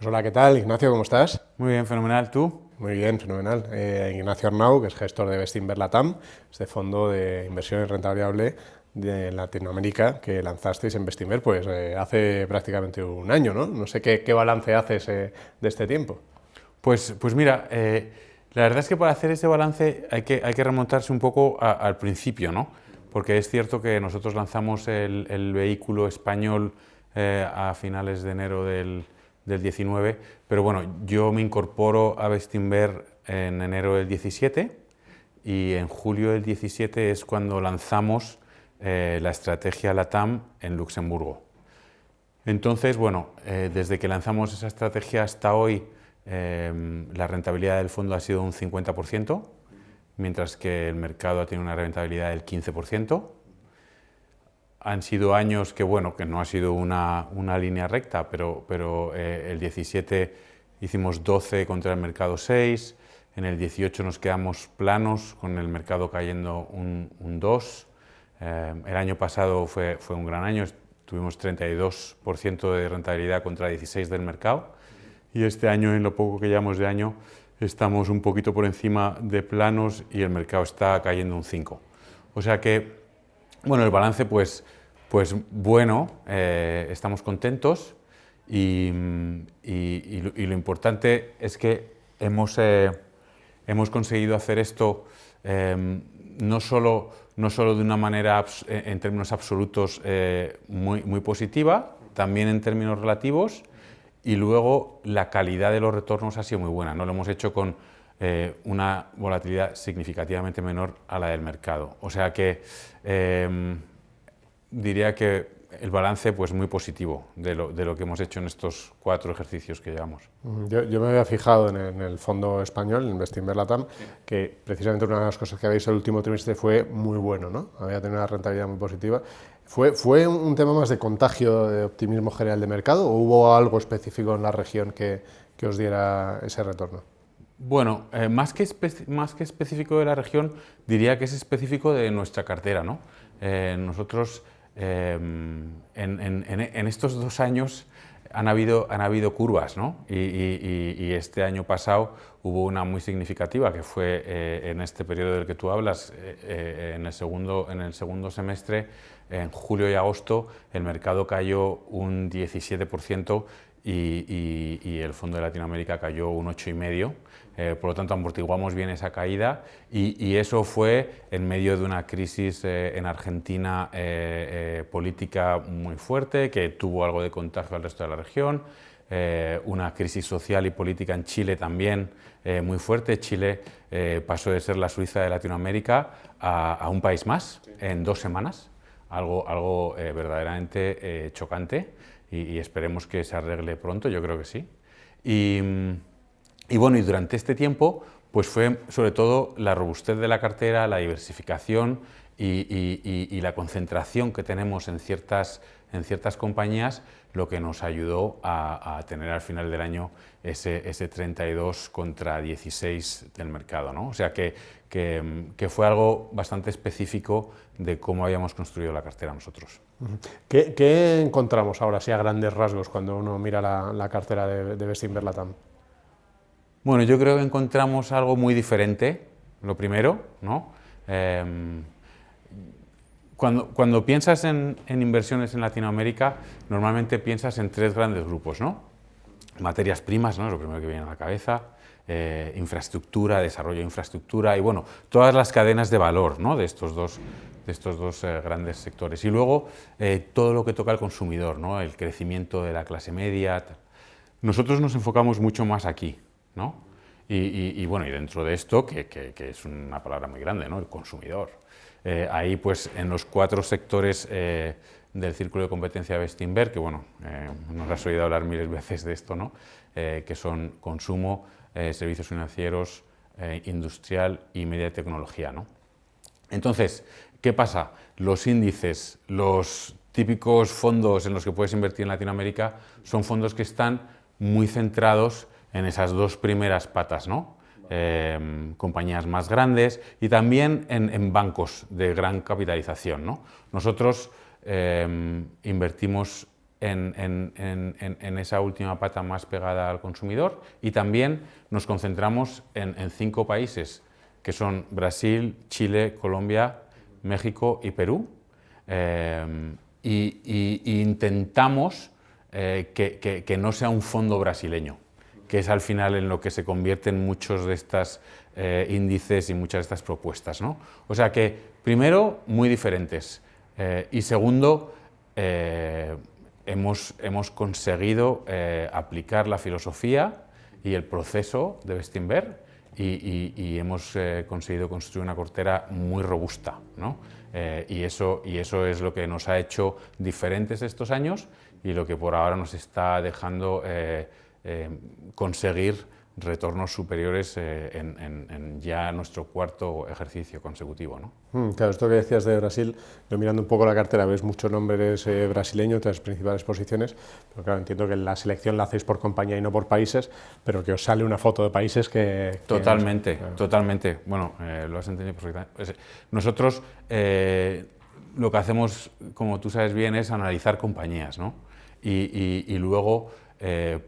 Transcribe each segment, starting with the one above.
Hola, ¿qué tal? Ignacio, ¿cómo estás? Muy bien, fenomenal. ¿Tú? Muy bien, fenomenal. Ignacio Arnau, que es gestor de Bestinver Latam, este fondo de inversión en renta variable de Latinoamérica que lanzasteis en Bestinver pues, hace prácticamente un año, ¿no? No sé qué balance haces de este tiempo. Pues mira, la verdad es que para hacer ese balance hay que remontarse un poco al principio, ¿no? Porque es cierto que nosotros lanzamos el vehículo español a finales de enero del 19, pero bueno, yo me incorporo a Bestinver en enero del 17 y en julio del 17 es cuando lanzamos la estrategia LATAM en Luxemburgo. Entonces, bueno, desde que lanzamos esa estrategia hasta hoy, la rentabilidad del fondo ha sido un 50%, mientras que el mercado ha tenido una rentabilidad del 15%. Han sido años que, bueno, que no ha sido una línea recta, pero el 17 hicimos 12 contra el mercado 6, en el 18 nos quedamos planos con el mercado cayendo un 2. El año pasado fue un gran año, tuvimos 32% de rentabilidad contra 16% del mercado, y este año, en lo poco que llevamos de año, estamos un poquito por encima de planos y el mercado está cayendo un 5%. O sea que, bueno, el balance pues bueno, estamos contentos y lo importante es que hemos conseguido hacer esto no solo de una manera en términos absolutos muy positiva, también en términos relativos, y luego la calidad de los retornos ha sido muy buena, ¿no? Lo hemos hecho con una volatilidad significativamente menor a la del mercado. O sea que diría que el balance pues muy positivo de lo que hemos hecho en estos 4 ejercicios que llevamos. Yo me había fijado en el fondo español, en Bestinver Latam, que precisamente una de las cosas que habéis el último trimestre fue muy bueno, ¿no? Había tenido una rentabilidad muy positiva. ¿Fue un tema más de contagio de optimismo general de mercado o hubo algo específico en la región que os diera ese retorno? Bueno, más que específico de la región, diría que es específico de nuestra cartera, ¿no? Nosotros en estos 2 años han habido curvas, ¿no? Y este año pasado hubo una muy significativa que fue en este periodo del que tú hablas, en el segundo semestre, en julio y agosto, el mercado cayó un 17% y el fondo de Latinoamérica cayó un 8,5%. Por lo tanto, amortiguamos bien esa caída y eso fue en medio de una crisis en Argentina política muy fuerte, que tuvo algo de contagio al resto de la región, una crisis social y política en Chile también muy fuerte. Chile pasó de ser la Suiza de Latinoamérica a un país más en 2 semanas, algo verdaderamente chocante, y esperemos que se arregle pronto, yo creo que sí. Y bueno, y durante este tiempo pues fue sobre todo la robustez de la cartera, la diversificación y la concentración que tenemos en ciertas compañías lo que nos ayudó a tener al final del año ese 32 contra 16 del mercado, ¿no? O sea que fue algo bastante específico de cómo habíamos construido la cartera nosotros. ¿Qué encontramos ahora, sí, a grandes rasgos, cuando uno mira la cartera de Bestinver Latam? Bueno, yo creo que encontramos algo muy diferente, lo primero, ¿no? Cuando piensas en inversiones en Latinoamérica, normalmente piensas en 3 grandes grupos, ¿no? Materias primas, ¿no? Es lo primero que viene a la cabeza, infraestructura, desarrollo de infraestructura y, bueno, todas las cadenas de valor, ¿no? de estos dos grandes sectores. Y luego todo lo que toca al consumidor, ¿no? El crecimiento de la clase media. Nosotros nos enfocamos mucho más aquí, ¿no? Bueno, y dentro de esto, que es una palabra muy grande, ¿no? El consumidor. Ahí, pues, en los 4 sectores del círculo de competencia de Bestinver, que, bueno, nos has oído hablar miles veces de esto, ¿no? Que son consumo, servicios financieros, industrial y media y tecnología, ¿no? Entonces, ¿qué pasa? Los índices, los típicos fondos en los que puedes invertir en Latinoamérica son fondos que están muy centrados en esas 2 primeras patas, ¿no? Compañías más grandes y también en bancos de gran capitalización, ¿no? Nosotros invertimos en esa última pata más pegada al consumidor, y también nos concentramos en 5 países, que son Brasil, Chile, Colombia, México y Perú, y intentamos que no sea un fondo brasileño, que es al final en lo que se convierten muchos de estos índices y muchas de estas propuestas, ¿no? O sea que, primero, muy diferentes, y segundo, hemos conseguido aplicar la filosofía y el proceso de Bestinver, y hemos conseguido construir una cartera muy robusta, ¿no? Y eso es lo que nos ha hecho diferentes estos años y lo que por ahora nos está dejando conseguir retornos superiores en ya nuestro 4º ejercicio consecutivo, ¿no? Claro, esto que decías de Brasil, yo mirando un poco la cartera, ves muchos nombres brasileños de las principales posiciones, pero claro, entiendo que la selección la hacéis por compañía y no por países, pero que os sale una foto de países que Totalmente, claro. Totalmente. Bueno, lo has entendido perfectamente. Nosotros lo que hacemos, como tú sabes bien, es analizar compañías, ¿no? Y luego,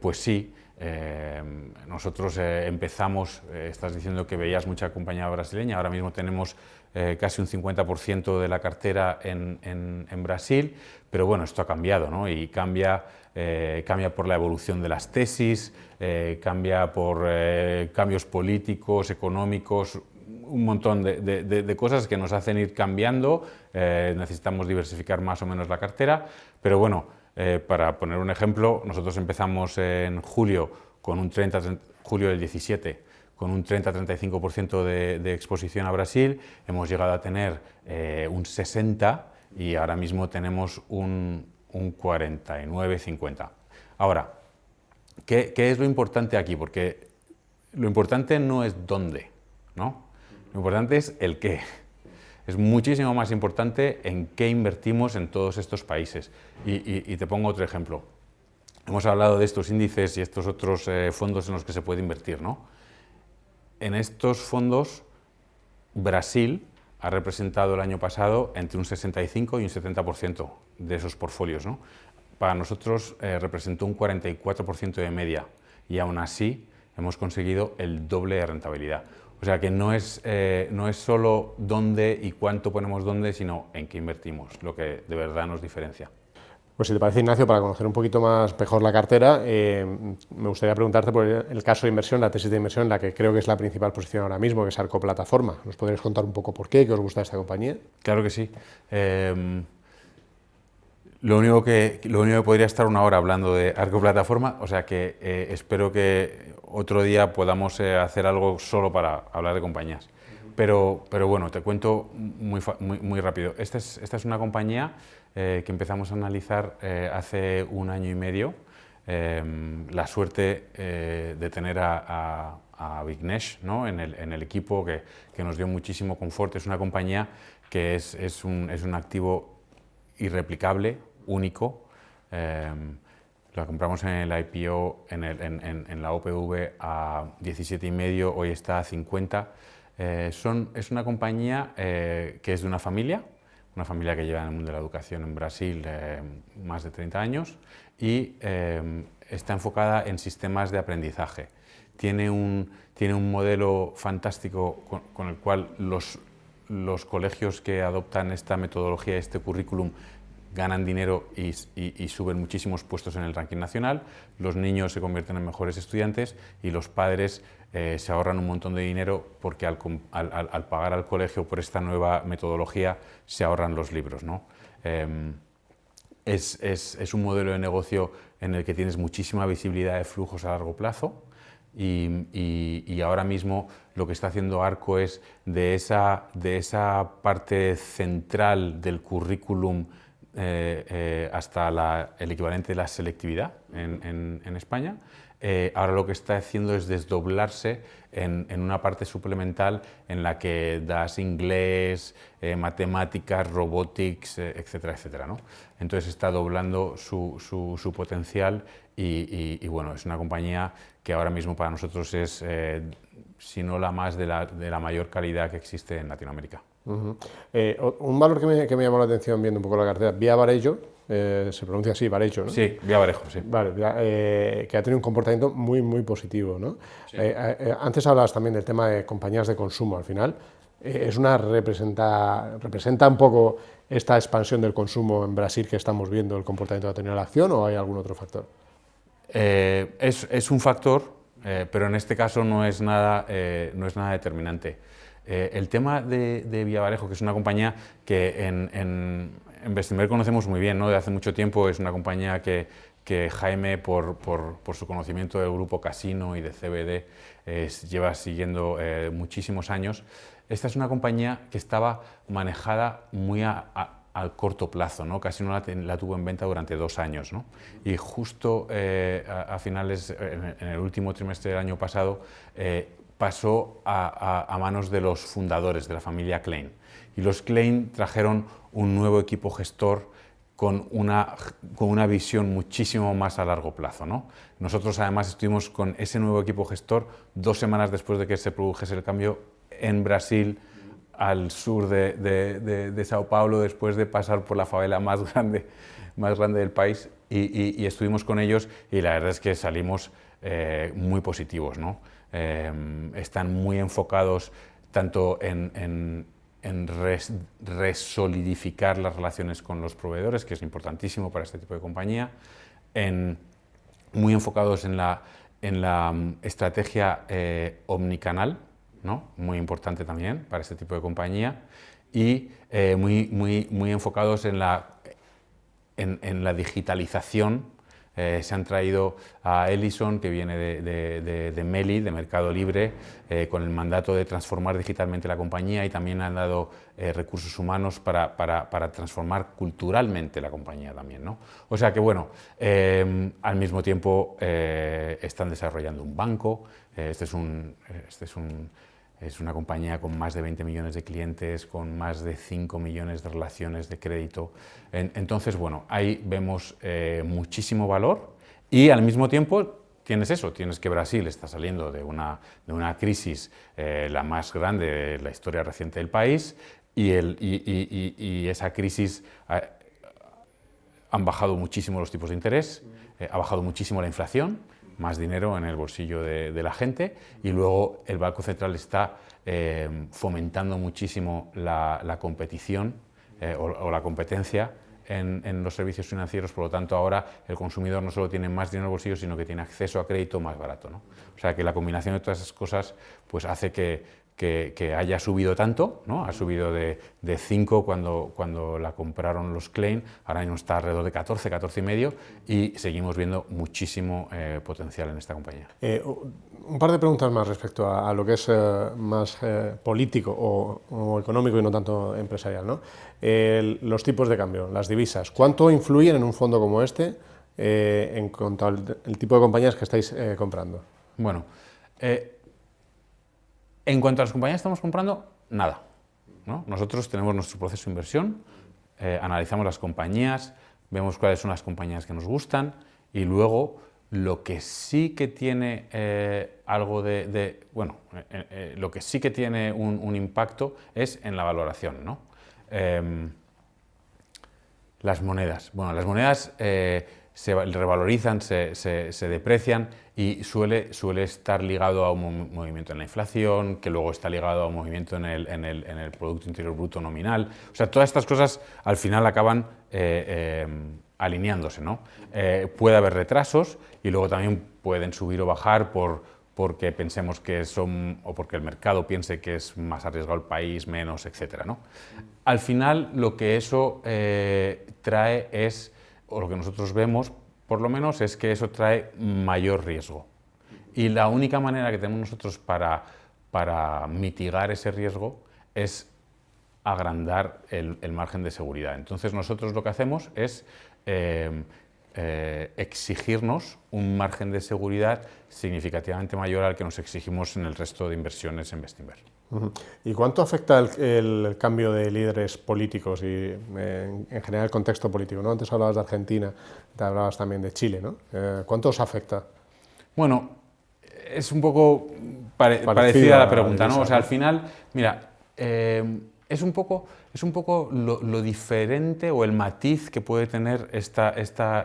pues sí, nosotros empezamos, estás diciendo que veías mucha compañía brasileña, ahora mismo tenemos casi un 50% de la cartera en Brasil, pero bueno, esto ha cambiado, ¿no? Y cambia por la evolución de las tesis, cambia por cambios políticos, económicos, un montón de cosas que nos hacen ir cambiando, necesitamos diversificar más o menos la cartera, pero bueno, para poner un ejemplo, nosotros empezamos en julio del 17, con un 30-35% de exposición a Brasil, hemos llegado a tener un 60% y ahora mismo tenemos un 49-50%. Ahora, ¿qué es lo importante aquí? Porque lo importante no es dónde, ¿no? Lo importante es el qué. Es muchísimo más importante en qué invertimos en todos estos países. Y te pongo otro ejemplo. Hemos hablado de estos índices y estos otros fondos en los que se puede invertir, ¿no? En estos fondos, Brasil ha representado el año pasado entre un 65 y un 70% de esos portfolios, ¿no? Para nosotros representó un 44% de media, y aún así hemos conseguido el doble de rentabilidad. O sea que no es solo dónde y cuánto ponemos dónde, sino en qué invertimos, lo que de verdad nos diferencia. Pues si te parece, Ignacio, para conocer un poquito más mejor la cartera, me gustaría preguntarte por el caso de inversión, la tesis de inversión, en la que creo que es la principal posición ahora mismo, que es Arco Plataforma. ¿Nos podrías contar un poco por qué os gusta esta compañía? Claro que sí. Lo único que podría estar una hora hablando de Arco Plataforma, o sea que espero que otro día podamos hacer algo solo para hablar de compañías. Pero bueno, te cuento muy rápido. Esta es una compañía que empezamos a analizar hace un año y medio. La suerte de tener a Vignesh, ¿no? en el equipo que nos dio muchísimo confort. Es una compañía que es un activo irreplicable, único. La compramos en el IPO, en la OPV a 17,5, hoy está a 50. Es una compañía que es de una familia que lleva en el mundo de la educación en Brasil más de 30 años y está enfocada en sistemas de aprendizaje. Tiene un modelo fantástico con el cual los colegios que adoptan esta metodología, este currículum, ganan dinero y suben muchísimos puestos en el ranking nacional, los niños se convierten en mejores estudiantes y los padres se ahorran un montón de dinero porque al pagar al colegio por esta nueva metodología se ahorran los libros, ¿no? Es un modelo de negocio en el que tienes muchísima visibilidad de flujos a largo plazo y ahora mismo lo que está haciendo Arco es de esa parte central del currículum hasta el equivalente de la selectividad en España. Ahora lo que está haciendo es desdoblarse en una parte suplemental en la que das inglés, matemáticas, robotics, etcétera, etcétera, ¿no? Entonces está doblando su potencial y bueno, es una compañía que ahora mismo para nosotros es, si no la más, de la mayor calidad que existe en Latinoamérica. Un valor que me llamó la atención viendo un poco la cartera, Via Varello, se pronuncia así, Barecho, ¿no? Sí, Villabarejo, sí. Vale, que ha tenido un comportamiento muy, muy positivo, ¿no? Sí. Antes hablabas también del tema de compañías de consumo, al final, representa un poco esta expansión del consumo en Brasil que estamos viendo, el comportamiento que ha tenido la acción, ¿o hay algún otro factor? Es un factor, pero en este caso no es nada determinante. El tema de Villabarejo, que es una compañía que en Bestinver conocemos muy bien, ¿no? De hace mucho tiempo, es una compañía que Jaime, por su conocimiento del grupo Casino y de CBD, lleva siguiendo muchísimos años. Esta es una compañía que estaba manejada muy al corto plazo, ¿no? Casino la tuvo en venta durante 2 años, ¿no? Y justo a finales, en el último trimestre del año pasado, pasó a manos de los fundadores de la familia Klein. Y los Klein trajeron un nuevo equipo gestor con una visión muchísimo más a largo plazo, ¿no? Nosotros además estuvimos con ese nuevo equipo gestor 2 semanas después de que se produjese el cambio en Brasil, al sur de Sao Paulo, después de pasar por la favela más grande del país, y estuvimos con ellos, y la verdad es que salimos muy positivos, ¿no? Están muy enfocados tanto en resolidificar las relaciones con los proveedores, que es importantísimo para este tipo de compañía, muy enfocados en la estrategia omnicanal, ¿no? Muy importante también para este tipo de compañía, y muy enfocados en la digitalización. Se han traído a Ellison, que viene de Meli, de Mercado Libre, con el mandato de transformar digitalmente la compañía, y también han dado recursos humanos para transformar culturalmente la compañía también, ¿no? O sea que, bueno, al mismo tiempo están desarrollando un banco. Es una compañía con más de 20 millones de clientes, con más de 5 millones de relaciones de crédito. Entonces, bueno, ahí vemos muchísimo valor, y al mismo tiempo tienes que Brasil está saliendo de una crisis la más grande de la historia reciente del país, y esa crisis han bajado muchísimo los tipos de interés, ha bajado muchísimo la inflación, más dinero en el bolsillo de la gente, y luego el Banco Central está fomentando muchísimo la competición o la competencia en los servicios financieros. Por lo tanto, ahora el consumidor no solo tiene más dinero en el bolsillo, sino que tiene acceso a crédito más barato, ¿no? O sea que la combinación de todas esas cosas pues hace que haya subido tanto, ¿no? Ha subido de 5 cuando la compraron los Klein, ahora mismo está alrededor de 14, 14,5, y seguimos viendo muchísimo potencial en esta compañía. Un par de preguntas más respecto a lo que es más político o económico y no tanto empresarial, ¿no? Los tipos de cambio, las divisas, ¿cuánto influyen en un fondo como este en cuanto al tipo de compañías que estáis comprando? Bueno, en cuanto a las compañías que estamos comprando, nada, ¿no? Nosotros tenemos nuestro proceso de inversión, analizamos las compañías, vemos cuáles son las compañías que nos gustan, y luego lo que sí que tiene lo que sí que tiene un impacto es en la valoración, ¿no? Las monedas. Bueno, las monedas se revalorizan, se deprecian, y suele estar ligado a un movimiento en la inflación, que luego está ligado a un movimiento en el Producto Interior Bruto nominal. O sea, todas estas cosas al final acaban alineándose, ¿no? Puede haber retrasos, y luego también pueden subir o bajar porque pensemos que son, o porque el mercado piense que es más arriesgado el país, menos, etcétera, ¿no? Al final, lo que eso trae es, o lo que nosotros vemos, por lo menos, es que eso trae mayor riesgo. Y la única manera que tenemos nosotros para mitigar ese riesgo es agrandar el margen de seguridad. Entonces, nosotros lo que hacemos es exigirnos un margen de seguridad significativamente mayor al que nos exigimos en el resto de inversiones en Bestinver. ¿Y cuánto afecta el cambio de líderes políticos y en general el contexto político, ¿no? Antes hablabas de Argentina, te hablabas también de Chile, ¿no? ¿Cuánto os afecta? Bueno, es un poco parecida a la pregunta, ¿no? O sea, al final, mira, es un poco lo diferente o el matiz que puede tener esta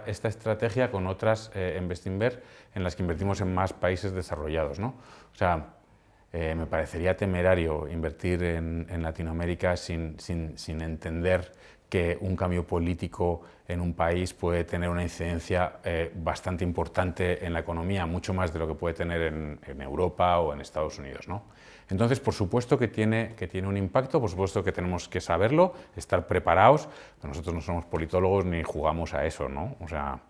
estrategia con otras en Bestinver, en las que invertimos en más países desarrollados, ¿no? O sea, me parecería temerario invertir en Latinoamérica sin entender que un cambio político en un país puede tener una incidencia bastante importante en la economía, mucho más de lo que puede tener en Europa o en Estados Unidos, ¿no? Entonces, por supuesto que tiene un impacto, por supuesto que tenemos que saberlo, estar preparados, pero nosotros no somos politólogos ni jugamos a eso, ¿no? O sea,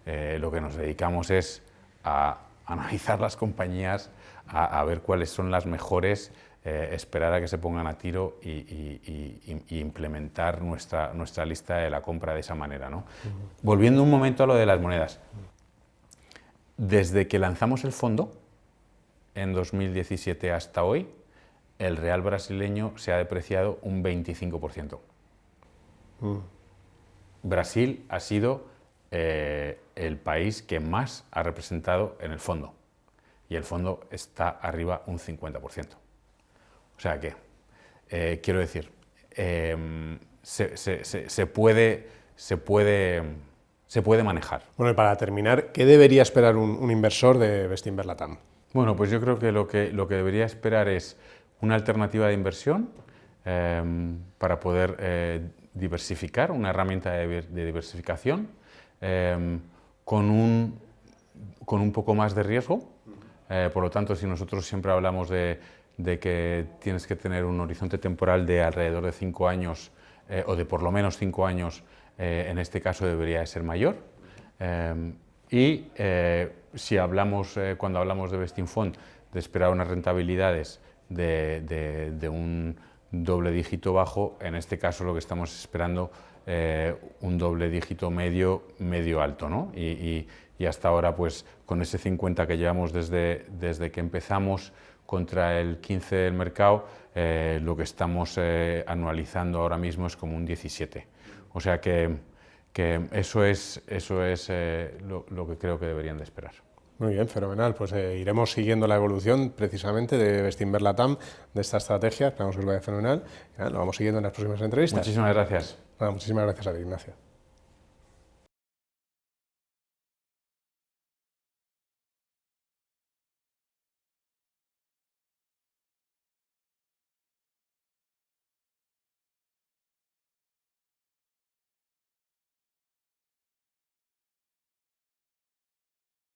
lo que nos dedicamos es a analizar las compañías, a ver cuáles son las mejores, esperar a que se pongan a tiro y implementar nuestra lista de la compra de esa manera, ¿no? Volviendo un momento a lo de las monedas. Desde que lanzamos el fondo, en 2017 hasta hoy, el real brasileño se ha depreciado un 25%. Brasil ha sido el país que más ha representado en el fondo, y el fondo está arriba un 50%. O sea que, quiero decir, se puede manejar. Bueno, y para terminar, ¿qué debería esperar un inversor de Bestinver Latam? Bueno, pues yo creo que lo que debería esperar es una alternativa de inversión para poder diversificar, una herramienta de diversificación con un poco más de riesgo. Por lo tanto, si nosotros siempre hablamos de que tienes que tener un horizonte temporal de alrededor de 5 años o de por lo menos 5 años, en este caso debería de ser mayor. Y si hablamos, cuando hablamos de Bestinfond, de esperar unas rentabilidades de un doble dígito bajo, en este caso lo que estamos esperando un doble dígito medio alto, ¿no? Y hasta ahora, pues con ese 50 que llevamos desde que empezamos contra el 15 del mercado, lo que estamos anualizando ahora mismo es como un 17. O sea que eso es lo que creo que deberían de esperar. Muy bien, fenomenal. Pues iremos siguiendo la evolución precisamente de Bestinver Latam, de esta estrategia. Esperamos que os vaya fenomenal. Lo vamos siguiendo en las próximas entrevistas. Muchísimas gracias. Muchísimas gracias a ti, Ignacio.